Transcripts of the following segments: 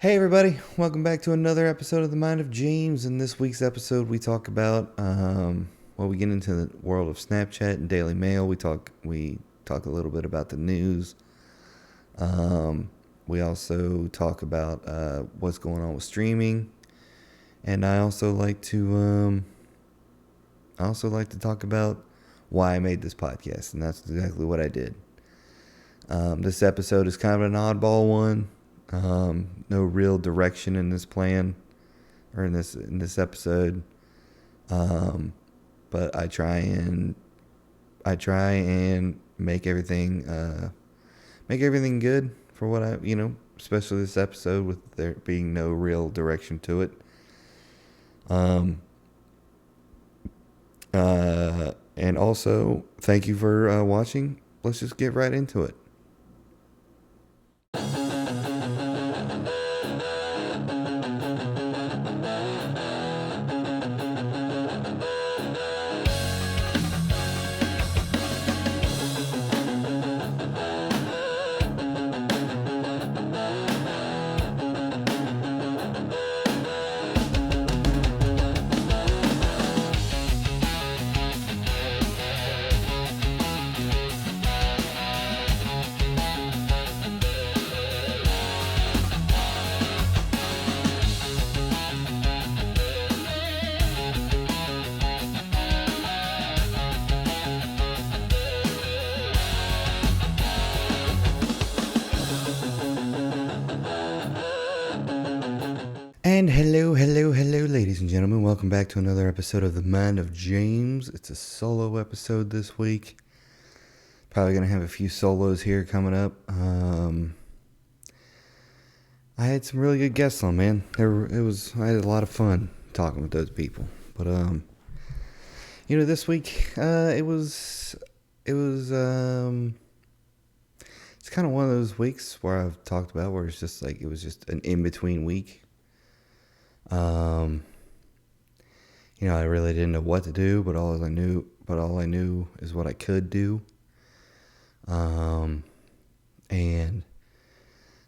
Hey everybody, welcome back to another episode of The Mind of James. In this week's episode, we talk about, we get into the world of Snapchat and Daily Mail. We talk a little bit about the news. We also talk about what's going on with streaming, and I also like to talk about why I made this podcast, and that's exactly what I did. This episode is kind of an oddball one. No real direction in this plan or in this episode. But I try and make everything good for what especially this episode with there being no real direction to it. And also thank you for watching. Let's just get right into it. And hello, ladies and gentlemen. Welcome back to another episode of The Mind of James. It's a solo episode this week. Probably going to have a few solos here coming up. I had some really good guests on, man. I had a lot of fun talking with those people. But, this week, it's kind of one of those weeks where I've talked about where it's just like, it was just an in-between week. I really didn't know what to do, but all I knew is what I could do. And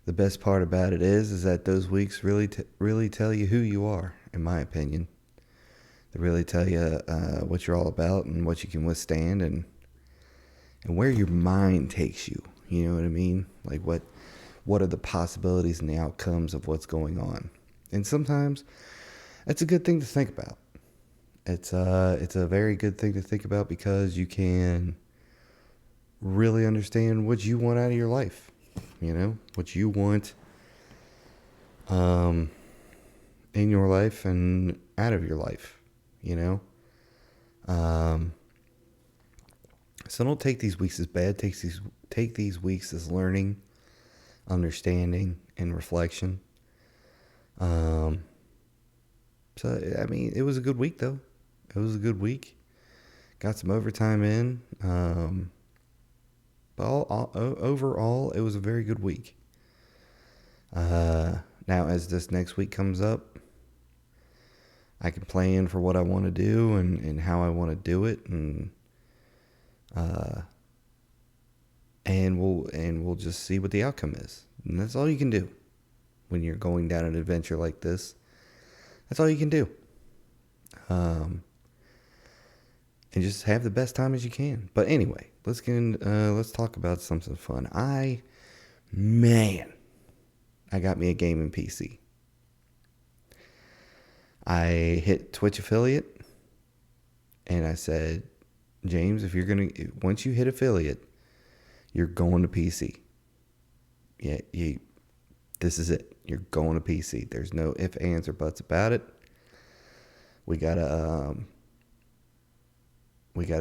the best part about it is that those weeks really tell you who you are, in my opinion. They really tell you what you're all about and what you can withstand and where your mind takes you. You know what I mean? Like what are the possibilities and the outcomes of what's going on? And sometimes it's a good thing to think about. It's a very good thing to think about because you can really understand what you want out of your life. What you want in your life and out of your life. So don't take these weeks as bad. Take these weeks as learning, understanding, and reflection. It was a good week, though. It was a good week. Got some overtime in. But overall, it was a very good week. Now, as this next week comes up, I can plan for what I want to do and how I want to do it, and we'll just see what the outcome is. And that's all you can do when you're going down an adventure like this. That's all you can do. And just have the best time as you can. But anyway, let's talk about something fun. I got me a gaming PC. I hit Twitch affiliate and I said, James, once you hit affiliate, you're going to PC. Yeah, this is it. You're going to PC. There's no ifs, ands, or buts about it. We gotta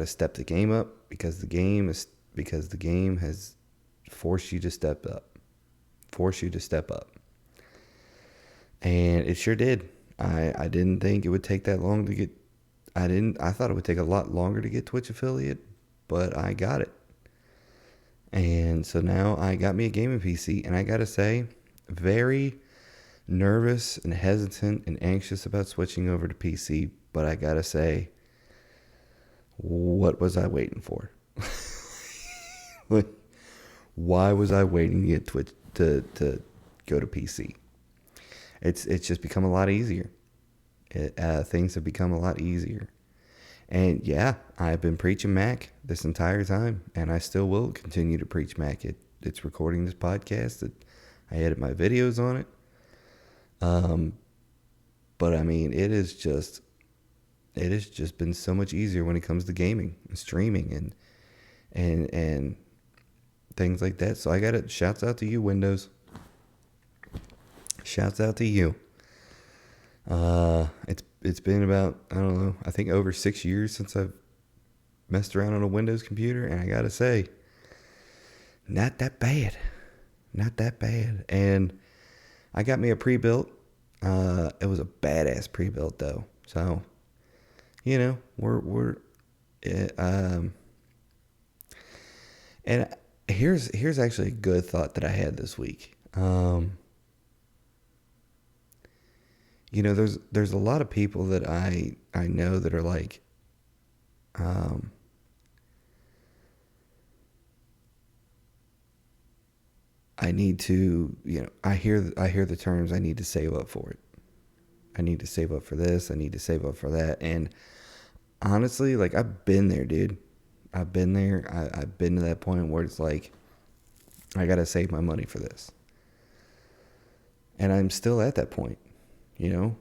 step the game up because the game has forced you to step up. And it sure did. I didn't think it would take that long to get. I thought it would take a lot longer to get Twitch affiliate, but I got it. And so now I got me a gaming PC, and I gotta say, very nervous and hesitant and anxious about switching over to PC, but I gotta say, what was I waiting for? Why was I waiting to get Twitch to go to PC? It's just become a lot easier. Things have become a lot easier. And yeah, I've been preaching Mac this entire time, and I still will continue to preach Mac. It's recording this podcast. I edit my videos on it. But I mean, it has just been so much easier when it comes to gaming and streaming and things like that. So I got it. Shouts out to you, Windows. Shouts out to you. It's been about, I don't know, I think over 6 years since I've messed around on a Windows computer, and I gotta say, not that bad. Not that bad. And I got me a pre-built. It was a badass pre-built though. So, you know, we're and here's actually a good thought that I had this week. You know, there's a lot of people that I know that are like, I need to, you know, I hear the terms, I need to save up for it. I need to save up for this. I need to save up for that. And honestly, like, I've been there, dude. I've been there. I've been to that point where it's like, I got to save my money for this. And I'm still at that point, you know.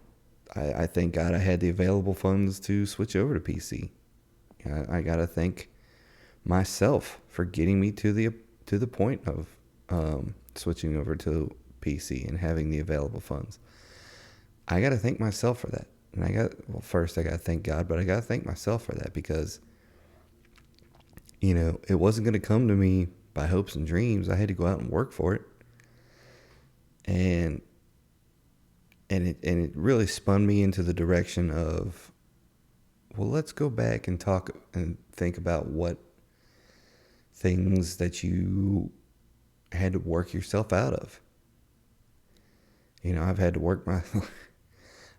I thank God I had the available funds to switch over to PC. I got to thank myself for getting me to the point of switching over to PC and having the available funds. I got to thank myself for that. And first I got to thank God, but I got to thank myself for that because, you know, it wasn't going to come to me by hopes and dreams. I had to go out and work for it. And it really spun me into the direction of, well, let's go back and talk and think about what things that you had to work yourself out of. You know, I've had to work my...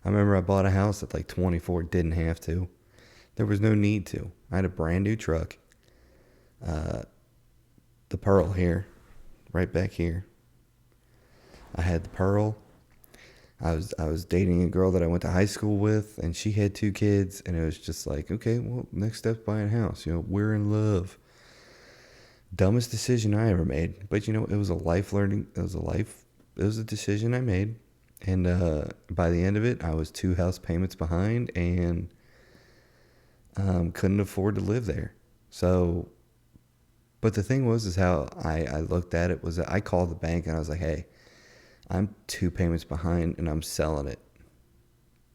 I remember I bought a house at like 24, didn't have to. There was no need to. I had a brand new truck. The Pearl here, right back here. I had the Pearl. I was dating a girl that I went to high school with, and she had 2 kids, and it was just like, okay, well, next step's buying a house. You know, we're in love. Dumbest decision I ever made, but you know, it was a decision I made, and by the end of it, I was 2 house payments behind, and couldn't afford to live there. So, but the thing was, is how I looked at it was that I called the bank and I was like, hey, I'm 2 payments behind and I'm selling it.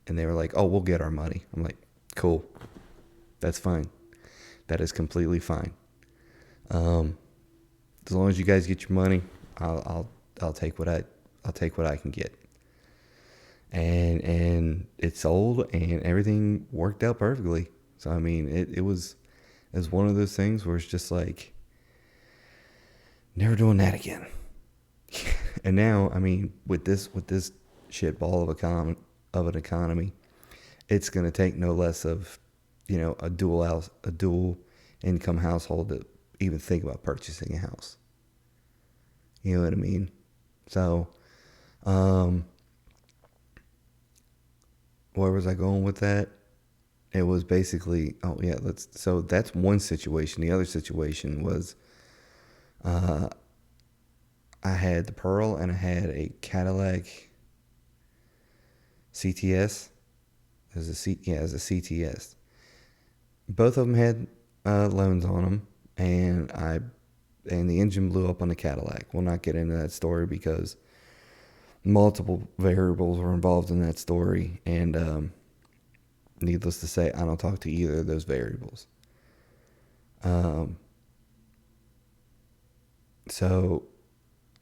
And they were like, oh, we'll get our money. I'm like, cool. That's fine. That is completely fine. As long as you guys get your money, I'll take what I can get. And it sold and everything worked out perfectly. So I mean, it was one of those things where it's just like, never doing that again. And now, I mean, with this shit ball of an economy, it's going to take no less of, you know, a dual income household to even think about purchasing a house. You know what I mean? So, where was I going with that? It was basically, so that's one situation. The other situation was, I had the Pearl and I had a Cadillac CTS. It was a CTS. Both of them had loans on them, and the engine blew up on the Cadillac. We'll not get into that story because multiple variables were involved in that story, and needless to say, I don't talk to either of those variables. So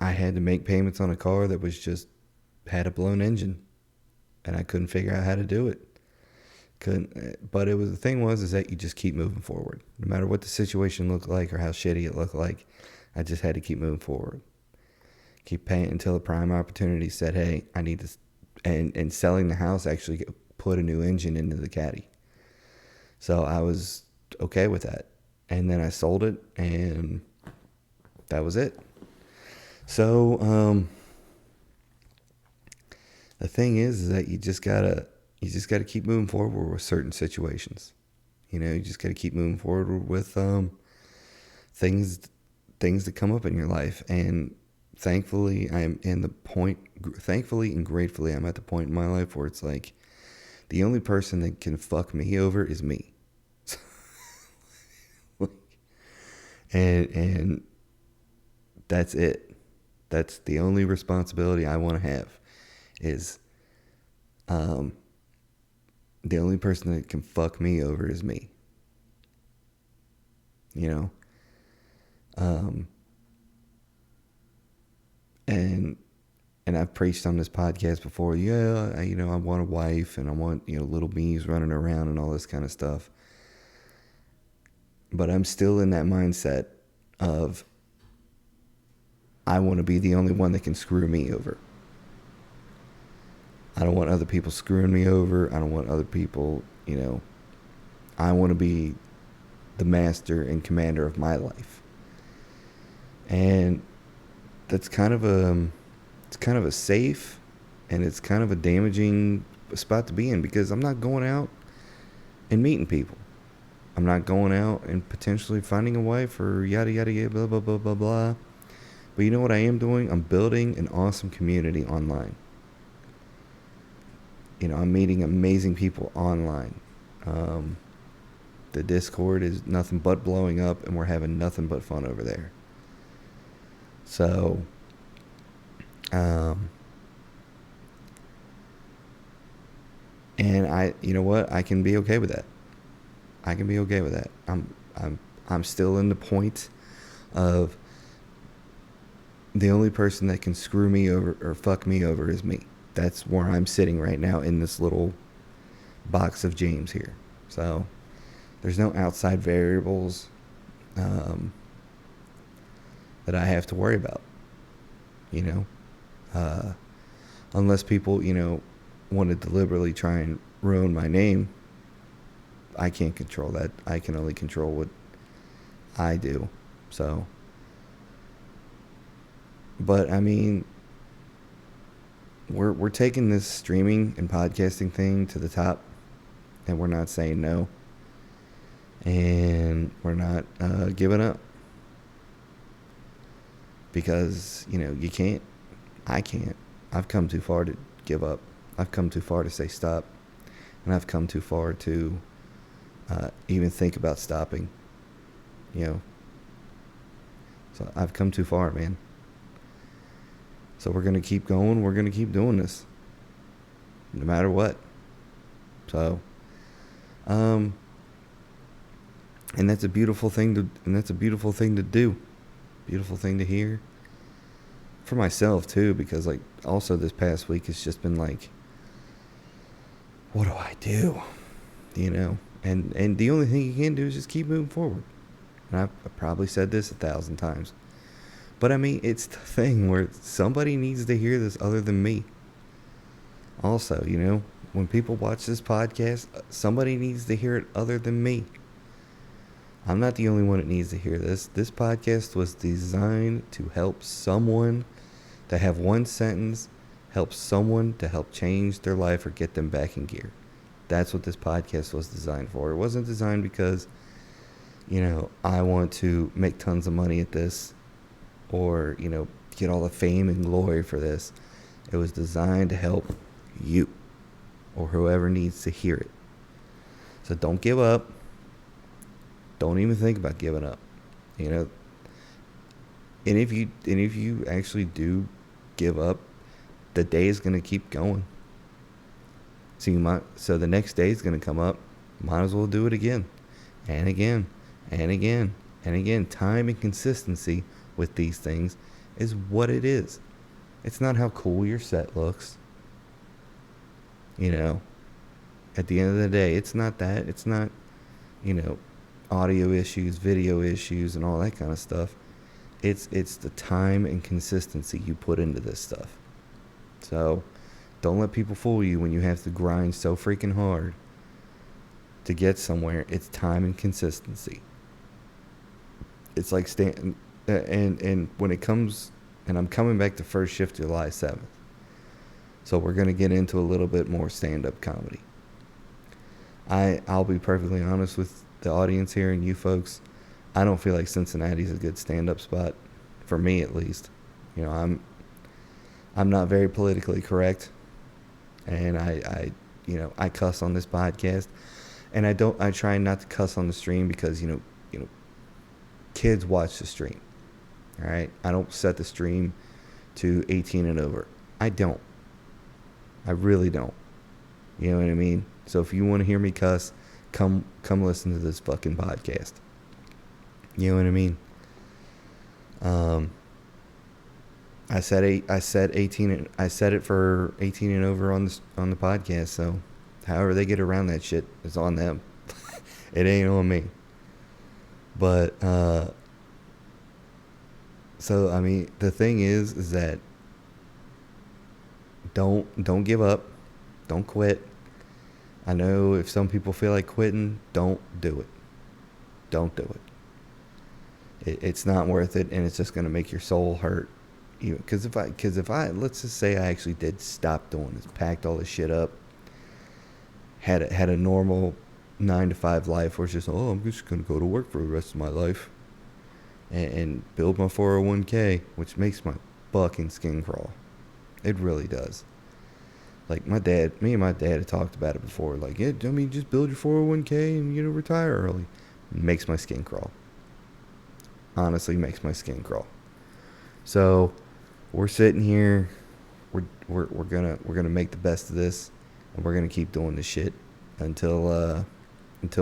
I had to make payments on a car that was just had a blown engine, and I couldn't figure out how to do it. But the thing was that you just keep moving forward, no matter what the situation looked like or how shitty it looked like. I just had to keep moving forward, keep paying until the prime opportunity said, "Hey, I need to," and selling the house actually put a new engine into the Caddy. So I was okay with that, and then I sold it, and that was it. So the thing is that you just gotta keep moving forward with certain situations. You just gotta keep moving forward with things things that come up in your life. And thankfully and gratefully, I'm at the point in my life where it's like the only person that can fuck me over is me. And that's it. That's the only responsibility I want to have is um, the only person that can fuck me over is me. You know, um, and and I've preached on this podcast before. Yeah, I want a wife and I want little me's running around and all this kind of stuff. But I'm still in that mindset of I want to be the only one that can screw me over. I don't want other people screwing me over. I don't want other people. I want to be the master and commander of my life. And that's it's kind of a safe and it's kind of a damaging spot to be in, because I'm not going out and meeting people. I'm not going out and potentially finding a wife or yada yada yada blah blah blah blah blah. But you know what I am doing? I'm building an awesome community online. I'm meeting amazing people online. The Discord is nothing but blowing up, and we're having nothing but fun over there. So, and you know what? I can be okay with that. I can be okay with that. I'm still in the point of the only person that can screw me over or fuck me over is me. That's where I'm sitting right now in this little box of James here. So there's no outside variables that I have to worry about. Unless people want to deliberately try and ruin my name. I can't control that. I can only control what I do. So, but I mean, we're taking this streaming and podcasting thing to the top, and we're not saying no, and we're not giving up, because you can't. I can't. I've come too far to give up. I've come too far to say stop, and I've come too far to even think about stopping. So I've come too far, man. So we're going to keep going. We're going to keep doing this no matter what. So, and that's a beautiful thing to do. Beautiful thing to hear for myself too, because also this past week it's just been like, what do I do? And the only thing you can do is just keep moving forward. And I've probably said this 1,000 times. But I mean, it's the thing where somebody needs to hear this other than me. Also, when people watch this podcast, somebody needs to hear it other than me. I'm not the only one that needs to hear this. This podcast was designed to help someone, to have one sentence, help someone to help change their life or get them back in gear. That's what this podcast was designed for. It wasn't designed because, I want to make tons of money at this or, get all the fame and glory for this. It was designed to help you or whoever needs to hear it. So don't give up. Don't even think about giving up. And if you actually do give up, the day is going to keep going. So the next day is going to come up. Might as well do it again and again and again and again. Time and consistency with these things is what it is. It's not how cool your set looks. At the end of the day, it's not that. It's not, audio issues, video issues, and all that kind of stuff. It's the time and consistency you put into this stuff. So don't let people fool you when you have to grind so freaking hard to get somewhere. It's time and consistency. It's like and when it comes, and I'm coming back to first shift July 7th. So we're gonna get into a little bit more stand-up comedy. I'll be perfectly honest with the audience here and you folks. I don't feel like Cincinnati's a good stand-up spot, for me at least. You know, I'm not very politically correct, and I cuss on this podcast, and I try not to cuss on the stream because kids watch the stream. All right, I don't set the stream to 18 and over. I don't. I really don't. You know what I mean? So if you want to hear me cuss, come listen to this fucking podcast. You know what I mean? I said 18. I said it for 18 and over on the podcast. So, however they get around that shit is on them. It ain't on me. But so I mean, the thing is that don't give up, don't quit. I know if some people feel like quitting, don't do it. Don't do it. It's not worth it, and it's just gonna make your soul hurt. Because if I let's just say I actually did stop doing this, packed all this shit up, had a normal 9 to 5 life where it's just I'm just gonna go to work for the rest of my life, and build my 401k, which makes my fucking skin crawl. It really does. Like me and my dad had talked about it before. Like, yeah, I mean, just build your 401k and retire early. It makes my skin crawl. Honestly, makes my skin crawl. So we're sitting here. We're gonna make the best of this, and we're gonna keep doing this shit until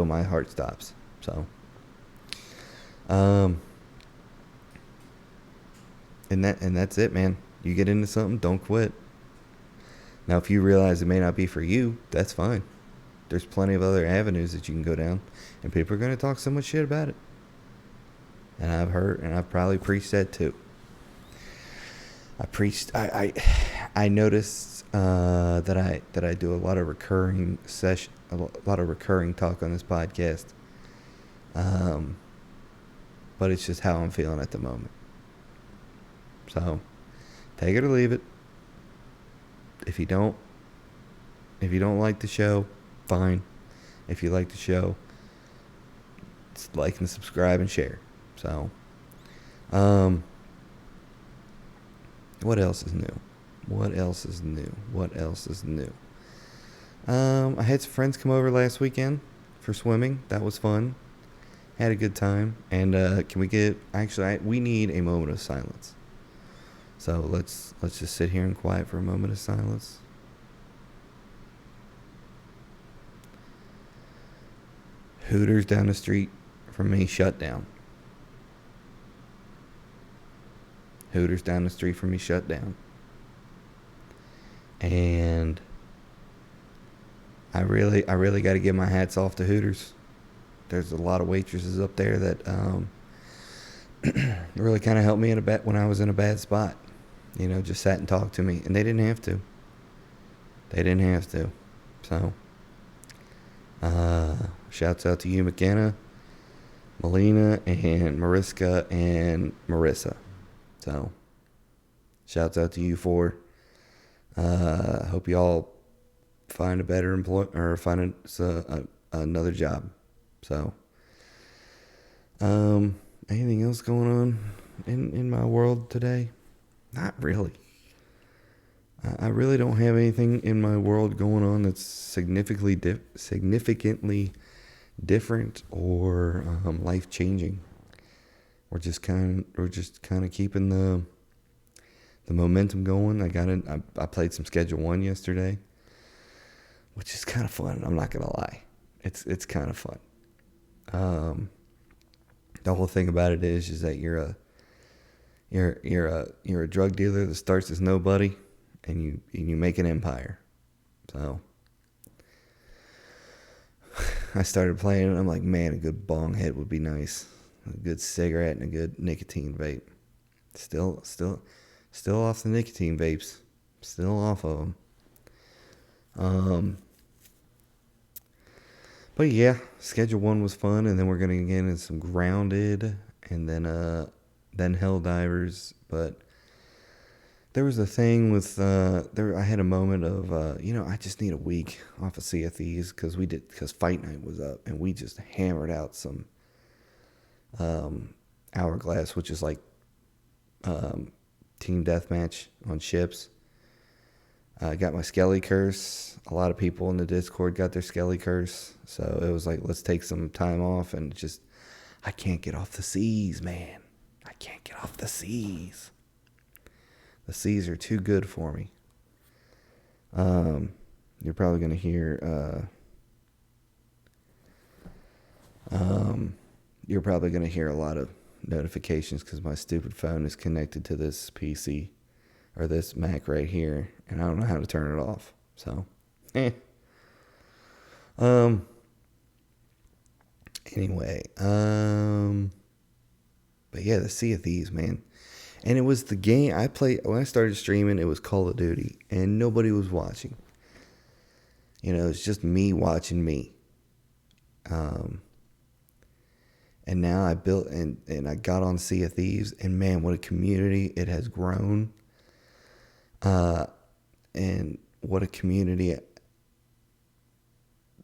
my heart stops. So, and that's it, man. You get into something, don't quit. Now, if you realize it may not be for you, that's fine. There's plenty of other avenues that you can go down, and people are going to talk so much shit about it. And I've heard, and I've probably preached that too. I noticed that I do a lot of recurring talk on this podcast. But it's just how I'm feeling at the moment. So, take it or leave it. If you don't like the show, fine. If you like the show, like and subscribe and share. So, what else is new? I had some friends come over last weekend for swimming. That was fun. Had a good time. And we need a moment of silence. So let's just sit here in quiet for a moment of silence. Hooters down the street from me shut down. Hooters down the street from me shut down. And I really got to give my hats off to Hooters. There's a lot of waitresses up there that really kind of helped me when I was in a bad spot. Just sat and talked to me, and they didn't have to. So, shouts out to you, McKenna, Melina, and Mariska, and Marissa. So, shouts out to you four. Hope y'all find a better or find another job. So, anything else going on in my world today? Not really. I really don't have anything in my world going on that's significantly different or life changing. We're just kind of keeping the momentum going. I played some Schedule 1 yesterday, which is kind of fun. I'm not gonna lie, it's kind of fun. The whole thing about it is that you're a drug dealer that starts as nobody, and you make an empire. So I started playing, and I'm like, man, a good bong hit would be nice. A good cigarette and a good nicotine vape. Still off the nicotine vapes. Still off of them. But yeah, Schedule 1 was fun, and then we're gonna get into some Grounded, and then Helldivers. But there was a thing with there. I had a moment of I just need a week off of Sea of Thieves because Fight Night was up and we just hammered out some Hourglass, which is like team deathmatch on ships. I got my Skelly curse. A lot of people in the Discord got their Skelly curse, so it was like, let's take some time off and just. I can't get off the seas, man. I can't get off the seas. The seas are too good for me. You're probably gonna hear. You're probably gonna hear a lot of notifications because my stupid phone is connected to this PC or this Mac right here, and I don't know how to turn it off. So, Anyway, but yeah, the Sea of Thieves, man. And it was the game I played when I started streaming. It was Call of Duty, and nobody was watching. It's just me watching me. And now I built and I got on Sea of Thieves, and man, what a community it has grown. And what a community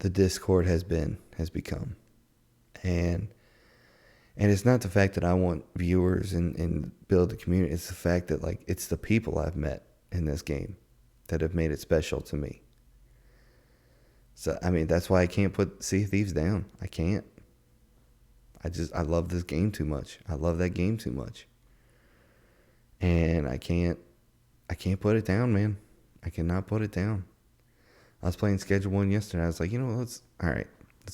the Discord has become. And it's not the fact that I want viewers and build the community. It's the fact that it's the people I've met in this game that have made it special to me. So, I mean, that's why I can't put Sea of Thieves down. I can't. I love this game too much. I love that game too much. And I can't put it down, man. I cannot put it down. I was playing Schedule 1 yesterday. I was like, let's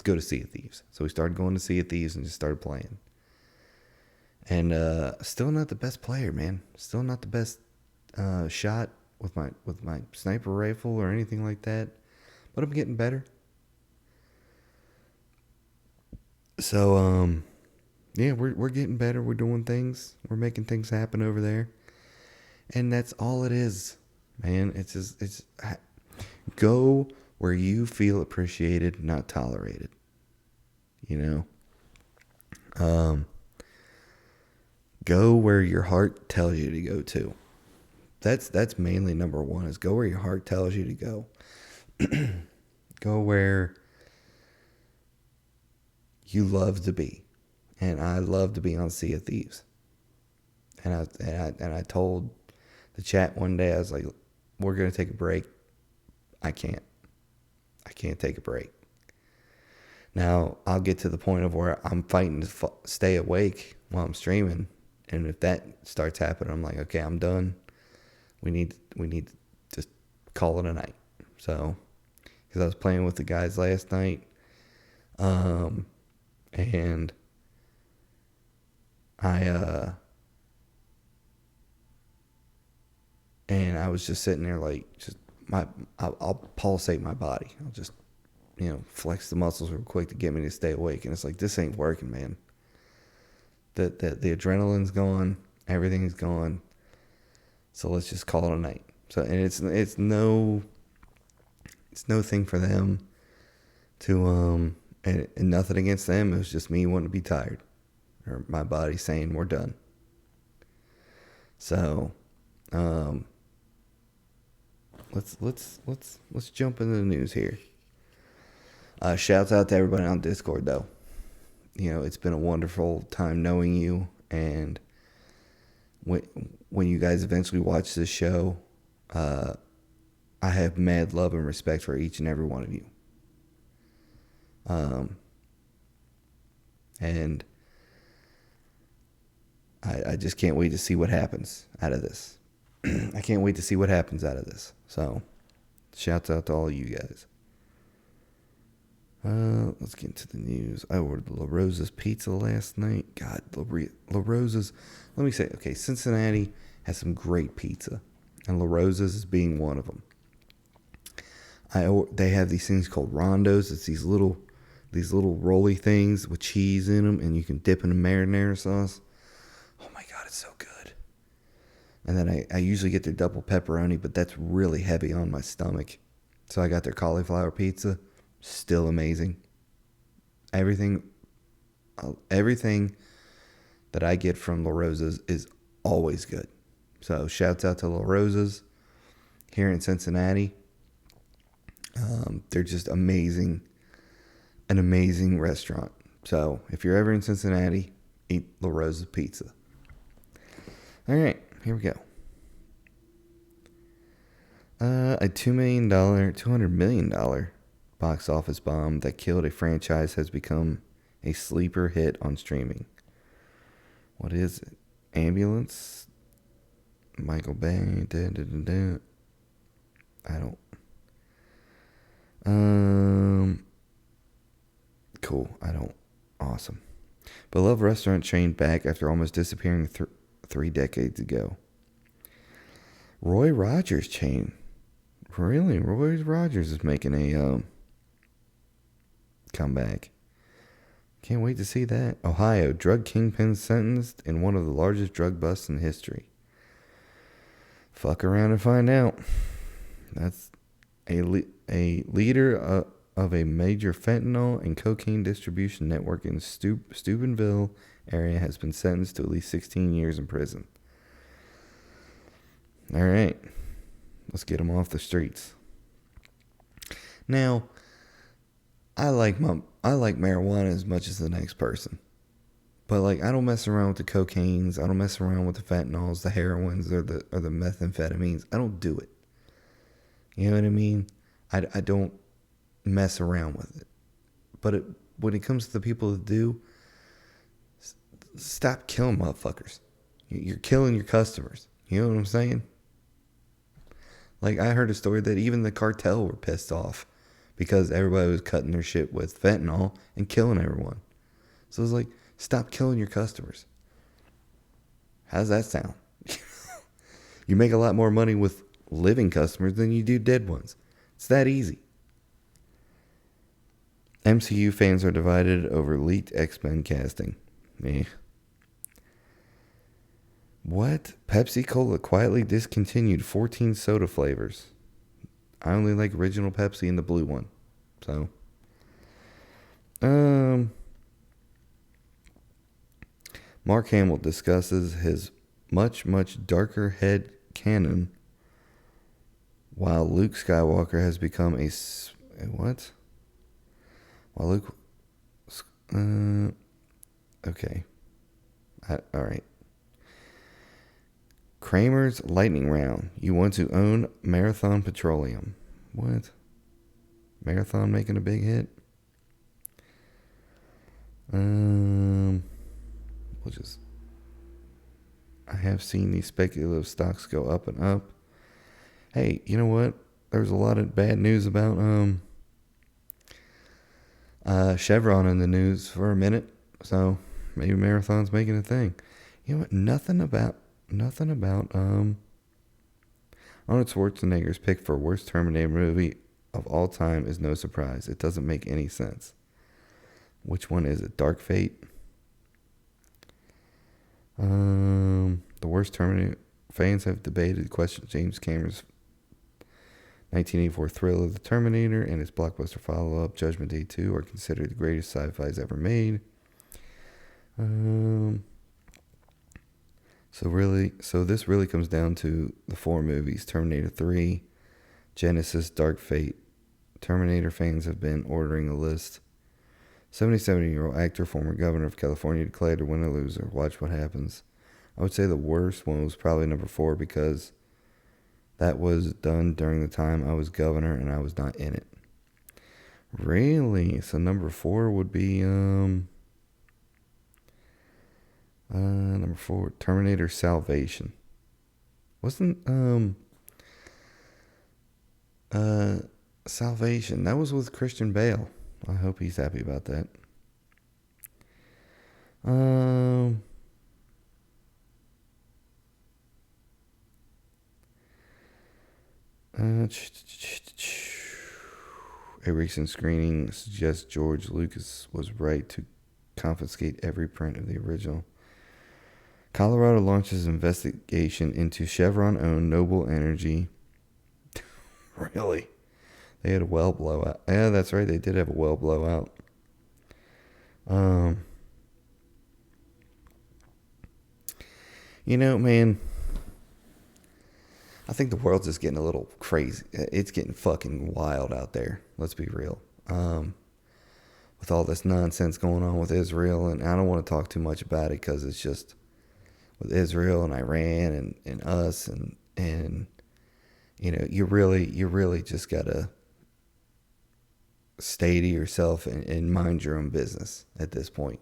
go to Sea of Thieves. So we started going to Sea of Thieves and just started playing. And still not the best player, man. Still not the best shot with my sniper rifle or anything like that. But I'm getting better. So yeah, we're getting better. We're doing things. We're making things happen over there. And that's all it is, man. It's go where you feel appreciated, not tolerated. Go where your heart tells you to go to. That's mainly number one, is go where your heart tells you to go. Go where you love to be. And I love to be on Sea of Thieves. And I told the chat one day, I was like, we're going to take a break. I can't take a break. Now, I'll get to the point of where I'm fighting to stay awake while I'm streaming. And if that starts happening, I'm like, okay, I'm done. We need to just call it a night. So, because I was playing with the guys last night. And I was just sitting there I'll pulsate my body. I'll just, flex the muscles real quick to get me to stay awake. And it's like, this ain't working, man. The adrenaline's gone. Everything's gone. So let's just call it a night. So, and it's no thing for them to, and nothing against them. It was just me wanting to be tired, or my body saying we're done. So, let's jump into the news here. Shouts out to everybody on Discord, though. It's been a wonderful time knowing you, and when you guys eventually watch this show, I have mad love and respect for each and every one of you. And I just can't wait to see what happens out of this. I can't wait to see what happens out of this. So, shouts out to all of you guys. Let's get into the news. I ordered La Rosa's pizza last night. God, La Rosa's. Let me say, okay, Cincinnati has some great pizza, and La Rosa's is being one of them. They have these things called rondos. It's these little rolly things with cheese in them, and you can dip in a marinara sauce. Oh my God, it's so good. And then I usually get their double pepperoni, but that's really heavy on my stomach. So I got their cauliflower pizza. Still amazing. Everything that I get from La Rosa's is always good. So shouts out to La Rosa's here in Cincinnati. They're just amazing, an amazing restaurant. So if you're ever in Cincinnati, eat La Rosa's Pizza. All right, here we go. A $200 million box office bomb that killed a franchise has become a sleeper hit on streaming. What is it? Ambulance? Michael Bay? I don't. Cool. I don't. Awesome. Beloved restaurant chain back after almost disappearing 3 decades ago. Roy Rogers chain. Really? Roy Rogers is making a comeback. Can't wait to see that. Ohio. Drug kingpin sentenced in one of the largest drug busts in history. Fuck around and find out. That's a leader of a major fentanyl and cocaine distribution network in Steubenville area has been sentenced to at least 16 years in prison. All right. Let's get him off the streets. Now, I like marijuana as much as the next person. But like, I don't mess around with the cocaines. I don't mess around with the fentanyls, the heroines, or the methamphetamines. I don't do it. You know what I mean? I don't mess around with it. But when it comes to the people that do, stop killing motherfuckers. You're killing your customers. You know what I'm saying? Like, I heard a story that even the cartel were pissed off because everybody was cutting their shit with fentanyl and killing everyone. So it's like, stop killing your customers. How's that sound? You make a lot more money with living customers than you do dead ones. It's that easy. MCU fans are divided over leaked X-Men casting. What? Pepsi-Cola quietly discontinued 14 soda flavors. I only like original Pepsi and the blue one. So, Mark Hamill discusses his much, much darker head canon, while Luke Skywalker has become a what? While Luke, okay, all right. Kramer's lightning round. You want to own Marathon Petroleum? What? Marathon making a big hit? We'll just. I have seen these speculative stocks go up and up. Hey, you know what? There's a lot of bad news about Chevron in the news for a minute, so maybe Marathon's making a thing. You know what? Nothing about Arnold Schwarzenegger's pick for worst Terminator movie of all time is no surprise. It doesn't make any sense. Which one is it? Dark Fate? The worst Terminator. Fans have debated the question. James Cameron's 1984 thrill of the Terminator and its blockbuster follow-up Judgment Day 2 are considered the greatest sci-fis ever made. So this really comes down to the 4 movies: Terminator 3, Genesis, Dark Fate. Terminator fans have been ordering a list. 77-year-old actor, former governor of California, declared a winner loser. Watch what happens. I would say the worst one was probably number 4 because that was done during the time I was governor and I was not in it. Really? So number 4 would be number 4, Terminator Salvation. Wasn't Salvation, that was with Christian Bale. I hope he's happy about that. A recent screening suggests George Lucas was right to confiscate every print of the original. Colorado launches investigation into Chevron-owned Noble Energy. Really? They had a well blowout. Yeah, that's right. They did have a well blowout. You know, man, I think the world's just getting a little crazy. It's getting fucking wild out there. Let's be real. With all this nonsense going on with Israel, and I don't want to talk too much about it because it's just with Israel and Iran and us and you really just gotta stay to yourself and mind your own business at this point.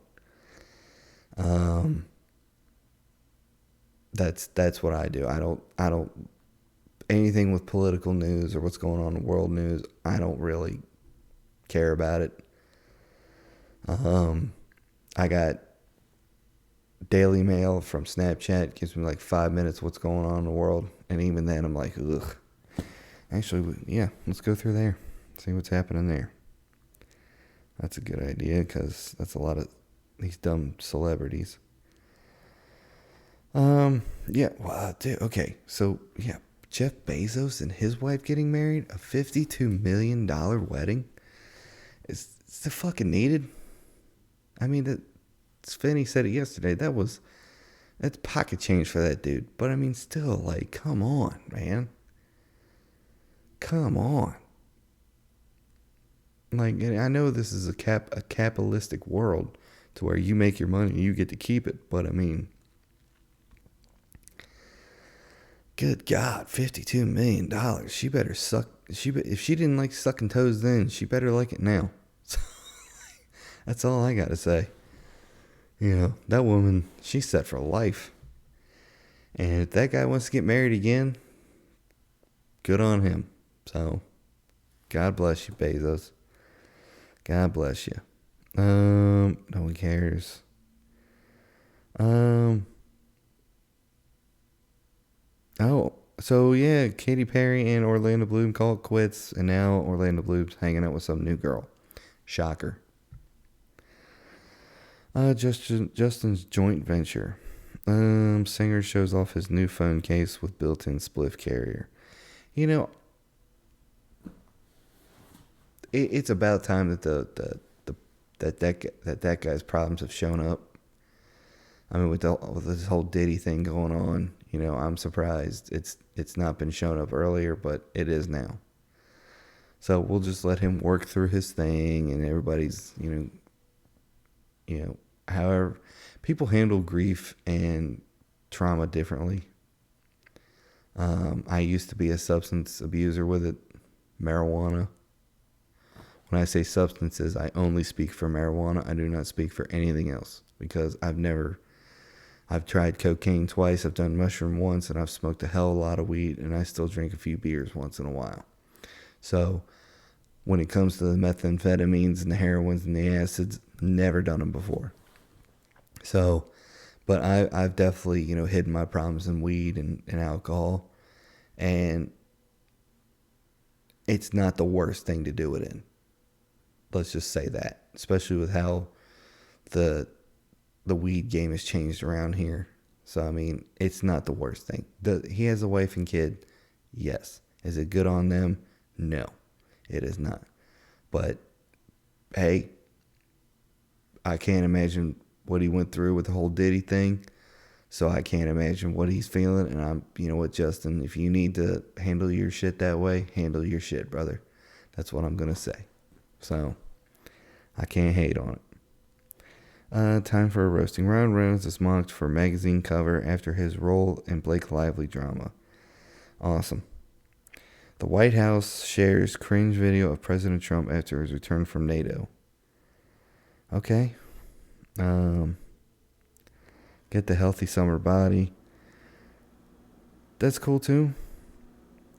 That's what I do. I don't anything with political news or what's going on in world news. I don't really care about it. I got Daily Mail from Snapchat, gives me like 5 minutes what's going on in the world, and even then I'm like, ugh. Actually, yeah, let's go through there, see what's happening there. That's a good idea because that's a lot of these dumb celebrities. Yeah, well, dude, okay, so yeah, Jeff Bezos and his wife getting married, a $52 million wedding. Is it fucking needed? I mean, Finney said it yesterday. That's pocket change for that dude. But I mean, still, like, come on, man. Come on. Like, I know this is a capitalistic world to where you make your money and you get to keep it. But I mean, good God, $52 million. She better suck. If she didn't like sucking toes then, she better like it now. That's all I gotta say. That woman, she's set for life. And if that guy wants to get married again, good on him. So, God bless you, Bezos. God bless you. No one cares. Oh, so yeah, Katy Perry and Orlando Bloom call it quits, and now Orlando Bloom's hanging out with some new girl. Shocker. Justin's joint venture. Singer shows off his new phone case with built-in spliff carrier. It's about time that that guy's problems have shown up. I mean, with this whole Diddy thing going on, I'm surprised it's not been shown up earlier, but it is now. So we'll just let him work through his thing, and everybody's, however, people handle grief and trauma differently. I used to be a substance abuser with it, marijuana. When I say substances, I only speak for marijuana. I do not speak for anything else because I've tried cocaine twice, I've done mushroom once, and I've smoked a hell of a lot of weed, and I still drink a few beers once in a while. So when it comes to the methamphetamines and the heroines and the acids, never done them before. So, but I've definitely, hidden my problems in weed and alcohol, and it's not the worst thing to do it in. Let's just say that, especially with how the weed game has changed around here. So, I mean, it's not the worst thing. He has a wife and kid. Yes. Is it good on them? No, it is not. But, hey, I can't imagine what he went through with the whole Diddy thing. So I can't imagine what he's feeling. And you know what, Justin, if you need to handle your shit that way, handle your shit, brother. That's what I'm going to say. So, I can't hate on it. Time for a roasting. Ryan Reynolds is mocked for magazine cover after his role in Blake Lively drama. Awesome. The White House shares cringe video of President Trump after his return from NATO. Okay. Get the healthy summer body. That's cool too.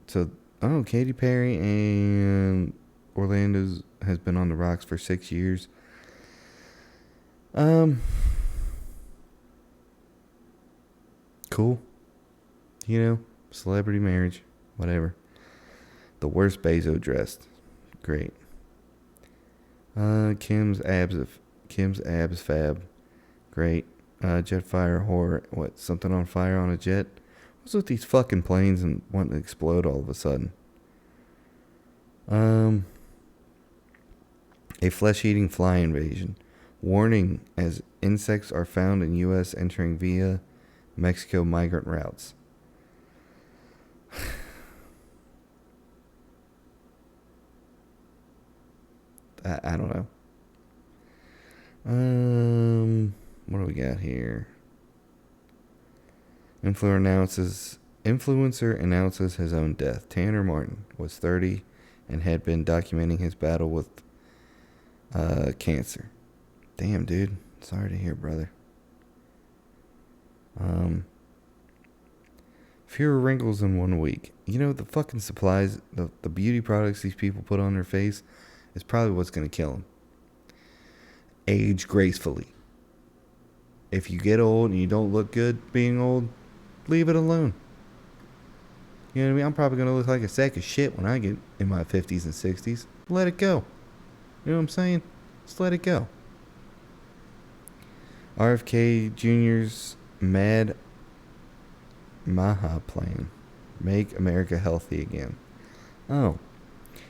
So, Katy Perry and Orlando's has been on the rocks for 6 years. Cool. Celebrity marriage, whatever. The worst Bezos dressed. Great. Kim's abs fab. Great. Jet fire horror. What? Something on fire on a jet? What's with these fucking planes and wanting to explode all of a sudden? A flesh-eating fly invasion. Warning as insects are found in U.S. entering via Mexico migrant routes. I don't know. What do we got here? Influencer announces his own death. Tanner Martin was 30 and had been documenting his battle with cancer. Damn, dude. Sorry to hear, brother. Fewer wrinkles in 1 week. You know, the fucking supplies, the beauty products these people put on their face is probably what's going to kill them. Age gracefully. If you get old and you don't look good being old, leave it alone. You know what I mean? I'm probably going to look like a sack of shit when I get in my 50s and 60s. Let it go. You know what I'm saying? Just let it go. RFK Jr.'s Mad Maha plan. Make America healthy again. Oh.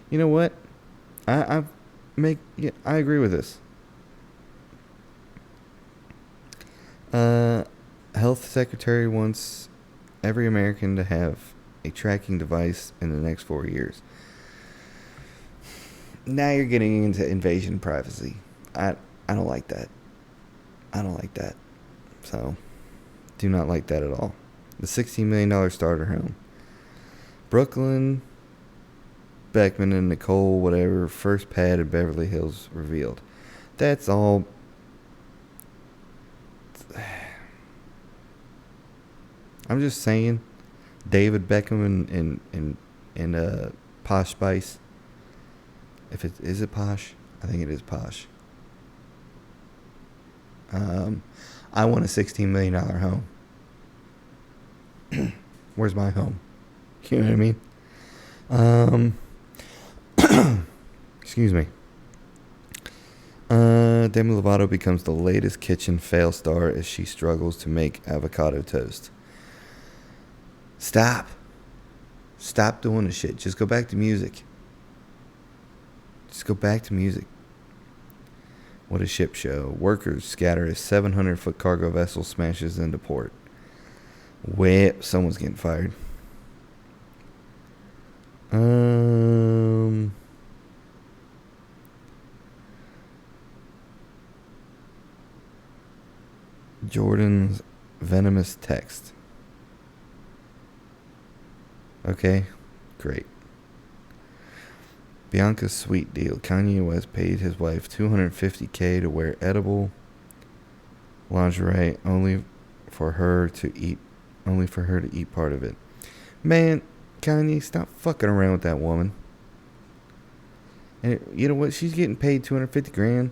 You know what? I agree with this. Health Secretary wants every American to have a tracking device in the next 4 years. Now you're getting into invasion of privacy. I don't like that. I don't like that. So, do not like that at all. The $16 million starter home. Brooklyn, Beckman and Nicole, whatever, first pad in Beverly Hills revealed. That's all. I'm just saying, David Beckham and Posh Spice. Is it Posh? I think it is Posh. I want a $16 million home. Where's my home? You know what I mean? Excuse me. Demi Lovato becomes the latest kitchen fail star as she struggles to make avocado toast. Stop doing the shit. Just go back to music. What a ship show. Workers scatter as 700-foot cargo vessel smashes into port. Someone's getting fired. Jordan's venomous text. Okay, great. Bianca's sweet deal. Kanye West paid his wife $250K to wear edible lingerie only for her to eat part of it. Man, Kanye, stop fucking around with that woman. And you know what? She's getting paid $250,000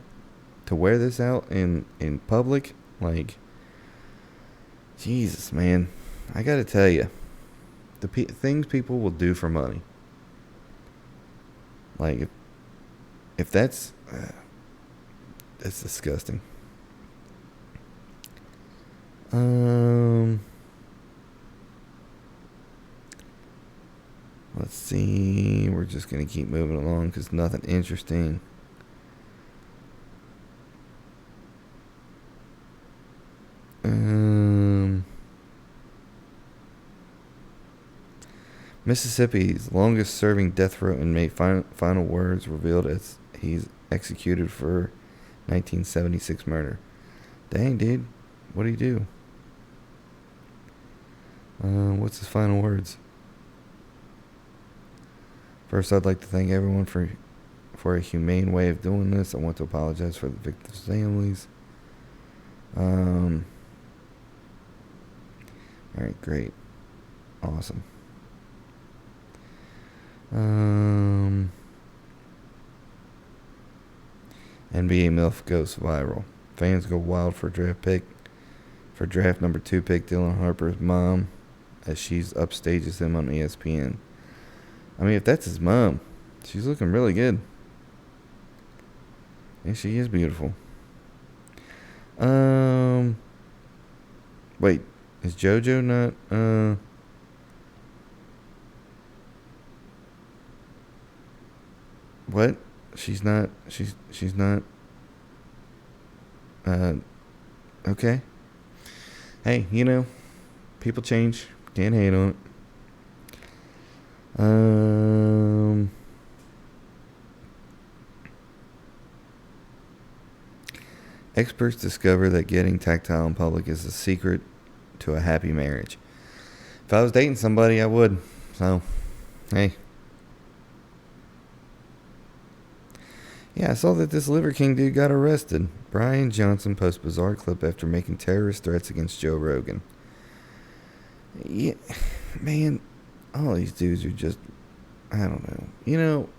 to wear this out in public. Like, Jesus, man. I gotta tell you, the things people will do for money. Like, if that's disgusting. Let's see. We're just gonna keep moving along because nothing interesting. Mississippi's longest-serving death row inmate final words revealed as he's executed for 1976 murder. Dang, dude. What do you do? What's his final words? First, I'd like to thank everyone for a humane way of doing this. I want to apologize for the victims' families. Alright, great. Awesome. NBA MILF goes viral. Fans go wild for draft number 2 pick Dylan Harper's mom as she's upstages him on ESPN. I mean, if that's his mom, she's looking really good. And she is beautiful. Wait, is JoJo not what? She's not okay. Hey, you know, people change. Can't hate on it. Experts discover that getting tactile in public is the secret to a happy marriage. If I was dating somebody, I would. So, hey. Yeah, I saw that this Liver King dude got arrested. Brian Johnson posts bizarre clip after making terrorist threats against Joe Rogan. Yeah, man, all these dudes are just, I don't know. You know,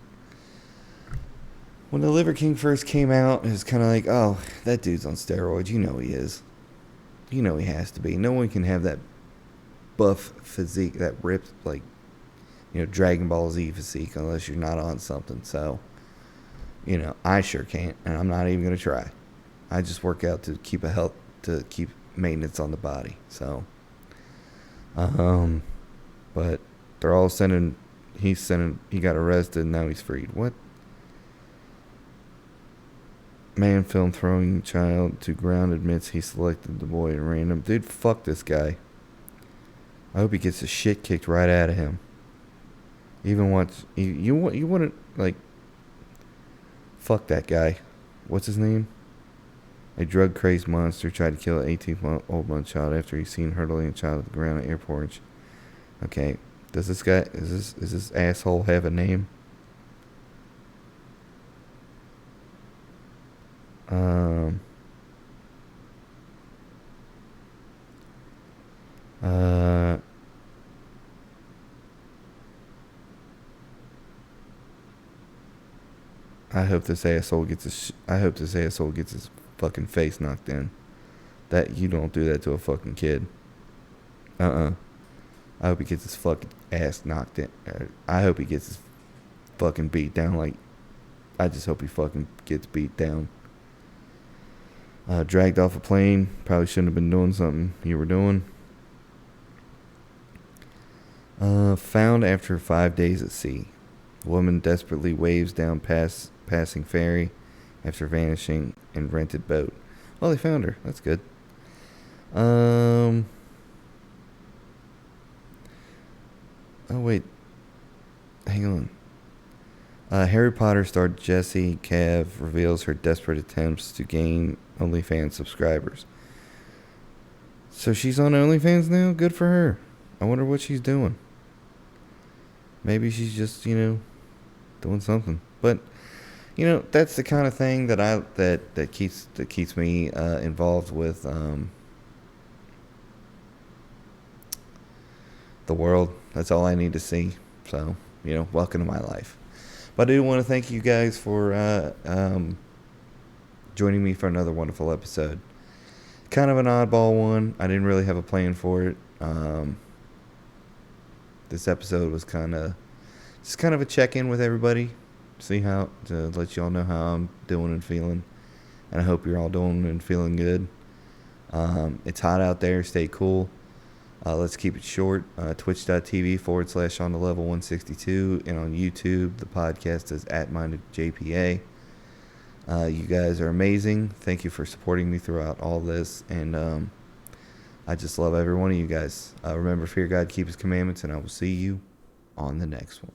when the Liver King first came out, it was kind of like, oh, that dude's on steroids. You know he is. You know he has to be. No one can have that buff physique, that ripped, like, Dragon Ball Z physique unless you're not on something. So, I sure can't, and I'm not even going to try. I just work out to keep to keep maintenance on the body. So, but they're all he got arrested and now he's freed. What? Man filmed throwing child to ground admits he selected the boy at random. Dude, fuck this guy. I hope he gets the shit kicked right out of him. Even once you want to, like, fuck that guy. What's his name? A drug-crazed monster tried to kill an 18-month-old child after he seen hurtling a child to the ground at airport. Okay, does this guy, is this asshole have a name? I hope this asshole gets his fucking face knocked in. That you don't do that to a fucking kid. I hope he gets his fucking ass knocked in. I hope he gets his fucking beat down. Like, I just hope he fucking gets beat down. Dragged off a plane. Probably shouldn't have been doing something you were doing. Found after 5 days at sea. Woman desperately waves down passing ferry after vanishing in rented boat. Well, they found her. That's good. Oh, wait. Hang on. Harry Potter star Jessie Cav reveals her desperate attempts to gain OnlyFans subscribers. So she's on OnlyFans now? Good for her. I wonder what she's doing. Maybe she's just, doing something. But, that's the kind of thing that keeps me involved with the world. That's all I need to see. So, welcome to my life. But I do want to thank you guys for joining me for another wonderful episode. Kind of an oddball one. I didn't really have a plan for it. This episode was kind of a check-in with everybody. To let you all know how I'm doing and feeling. And I hope you're all doing and feeling good. It's hot out there. Stay cool. Let's keep it short. Twitch.tv/on the level 162. And on YouTube, the podcast is @mindedjpa. You guys are amazing. Thank you for supporting me throughout all this. And I just love every one of you guys. Remember, fear God, keep his commandments, and I will see you on the next one.